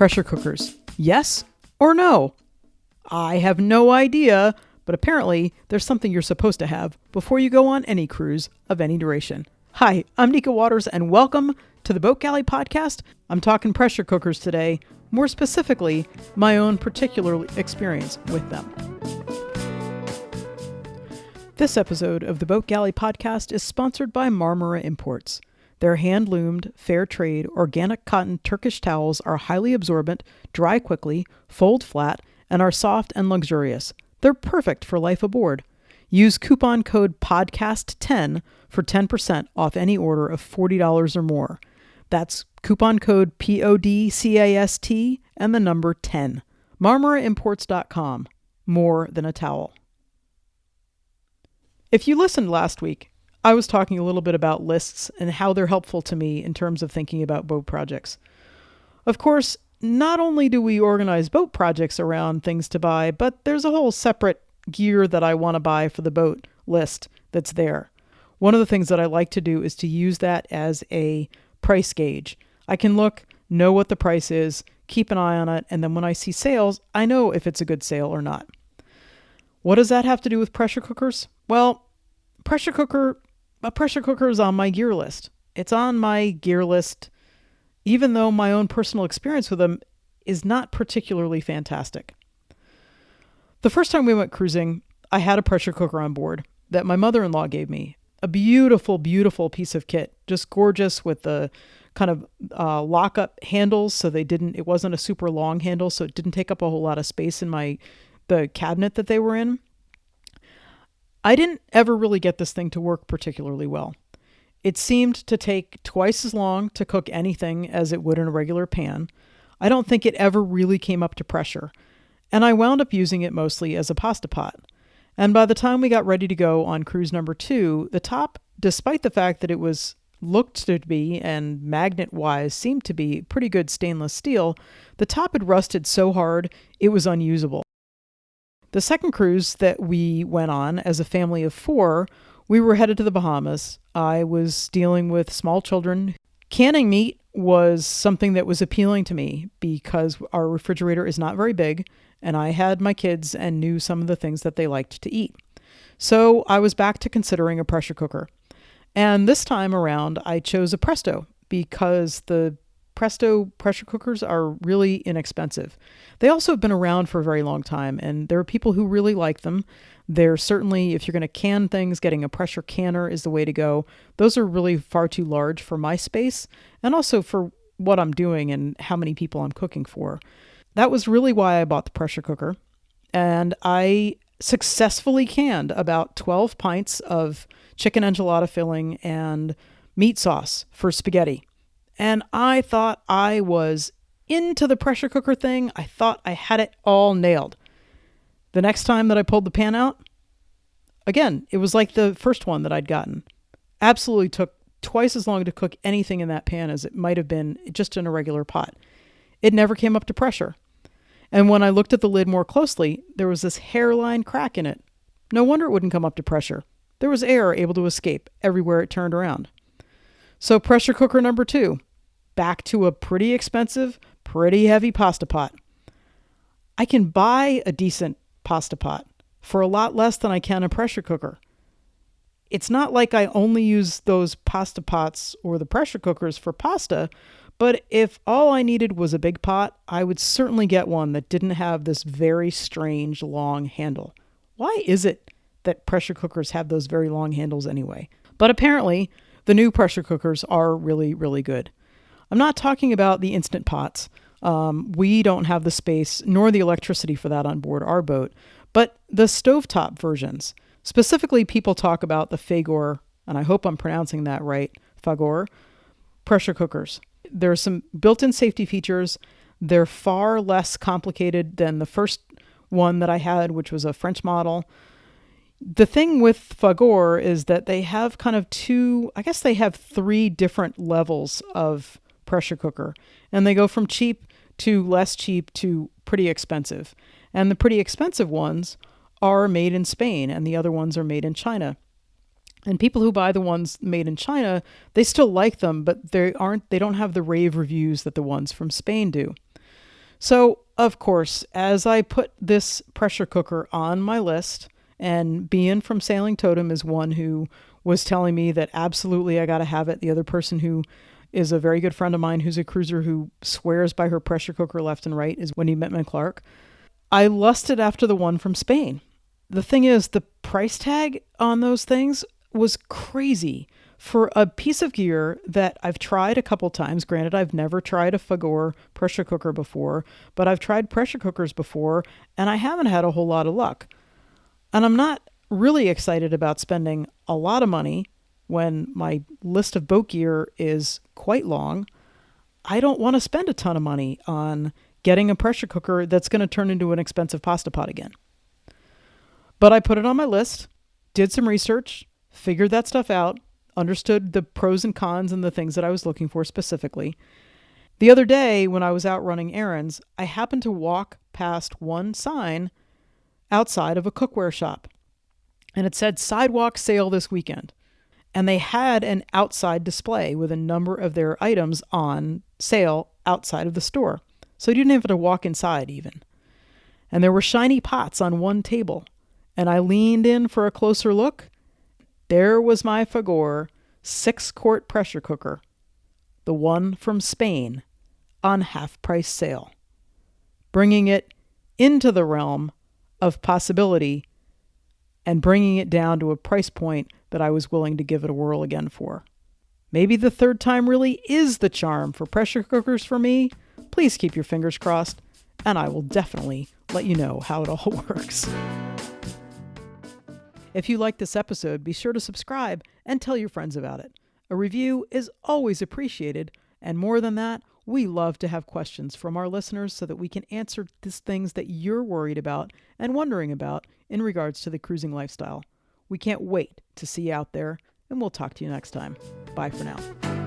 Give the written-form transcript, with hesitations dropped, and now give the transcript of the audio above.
Pressure cookers, yes or no? I have no idea, but apparently there's something you're supposed to have before you go on any cruise of any duration. Hi, I'm Nika Waters, and welcome to the Boat Galley Podcast. I'm talking pressure cookers today, more specifically, my own particular experience with them. This episode of the Boat Galley Podcast is sponsored by Marmara Imports. Their hand-loomed, fair trade, organic cotton Turkish towels are highly absorbent, dry quickly, fold flat, and are soft and luxurious. They're perfect for life aboard. Use coupon code PODCAST10 for 10% off any order of $40 or more. That's coupon code PODCAST and the number 10. MarmaraImports.com. More than a towel. If you listened last week, I was talking a little bit about lists and how they're helpful to me in terms of thinking about boat projects. Of course, not only do we organize boat projects around things to buy, but there's a whole separate gear that I want to buy for the boat list that's there. One of the things that I like to do is to use that as a price gauge. I can look, know what the price is, keep an eye on it, and then when I see sales, I know if it's a good sale or not. What does that have to do with pressure cookers? Well, a pressure cooker is on my gear list. It's on my gear list, even though my own personal experience with them is not particularly fantastic. The first time we went cruising, I had a pressure cooker on board that my mother-in-law gave me. A beautiful, beautiful piece of kit, just gorgeous with the kind of lock-up handles, so it wasn't a super long handle, so it didn't take up a whole lot of space in the cabinet that they were in. I didn't ever really get this thing to work particularly well. It seemed to take twice as long to cook anything as it would in a regular pan. I don't think it ever really came up to pressure, and I wound up using it mostly as a pasta pot. And by the time we got ready to go on cruise number 2, the top, despite the fact that it looked to be, and magnet-wise seemed to be, pretty good stainless steel, the top had rusted so hard it was unusable. The second cruise that we went on as a family of 4, we were headed to the Bahamas. I was dealing with small children. Canning meat was something that was appealing to me because our refrigerator is not very big, and I had my kids and knew some of the things that they liked to eat. So I was back to considering a pressure cooker. And this time around, I chose a Presto because the Presto pressure cookers are really inexpensive. They also have been around for a very long time, and there are people who really like them. They're certainly, if you're going to can things, getting a pressure canner is the way to go. Those are really far too large for my space, and also for what I'm doing and how many people I'm cooking for. That was really why I bought the pressure cooker, and I successfully canned about 12 pints of chicken enchilada filling and meat sauce for spaghetti. And I thought I was into the pressure cooker thing. I thought I had it all nailed. The next time that I pulled the pan out, again, it was like the first one that I'd gotten. Absolutely took twice as long to cook anything in that pan as it might have been just in a regular pot. It never came up to pressure. And when I looked at the lid more closely, there was this hairline crack in it. No wonder it wouldn't come up to pressure. There was air able to escape everywhere it turned around. So pressure cooker number 2, back to a pretty expensive, pretty heavy pasta pot. I can buy a decent pasta pot for a lot less than I can a pressure cooker. It's not like I only use those pasta pots or the pressure cookers for pasta, but if all I needed was a big pot, I would certainly get one that didn't have this very strange long handle. Why is it that pressure cookers have those very long handles anyway? But apparently, the new pressure cookers are really, really good. I'm not talking about the Instant Pots. We don't have the space nor the electricity for that on board our boat, but the stovetop versions. Specifically, people talk about the Fagor, and I hope I'm pronouncing that right, Fagor, pressure cookers. There are some built-in safety features. They're far less complicated than the first one that I had, which was a French model. The thing with Fagor is that they have kind of they have 3 different levels of pressure cooker, and they go from cheap to less cheap to pretty expensive. And the pretty expensive ones are made in Spain, and the other ones are made in China. And people who buy the ones made in China, they still like them, but they don't have the rave reviews that the ones from Spain do. So, of course, as I put this pressure cooker on my list, and Bean from Sailing Totem is one who was telling me that absolutely I got to have it. The other person who is a very good friend of mine who's a cruiser who swears by her pressure cooker left and right is Wendy Mittman Clark. I lusted after the one from Spain. The thing is, the price tag on those things was crazy for a piece of gear that I've tried a couple times. Granted, I've never tried a Fagor pressure cooker before, but I've tried pressure cookers before, and I haven't had a whole lot of luck. And I'm not really excited about spending a lot of money when my list of boat gear is quite long. I don't want to spend a ton of money on getting a pressure cooker that's going to turn into an expensive pasta pot again. But I put it on my list, did some research, figured that stuff out, understood the pros and cons and the things that I was looking for specifically. The other day when I was out running errands, I happened to walk past one sign outside of a cookware shop. And it said sidewalk sale this weekend. And they had an outside display with a number of their items on sale outside of the store. So you didn't have to walk inside even. And there were shiny pots on one table. And I leaned in for a closer look. There was my Fagor 6-quart pressure cooker, the one from Spain, on half-price sale, bringing it into the realm of possibility and bringing it down to a price point that I was willing to give it a whirl again for. Maybe the third time really is the charm for pressure cookers for me. Please keep your fingers crossed, and I will definitely let you know how it all works. If you like this episode, be sure to subscribe and tell your friends about it. A review is always appreciated, and more than that, we love to have questions from our listeners so that we can answer these things that you're worried about and wondering about in regards to the cruising lifestyle. We can't wait to see you out there, and we'll talk to you next time. Bye for now.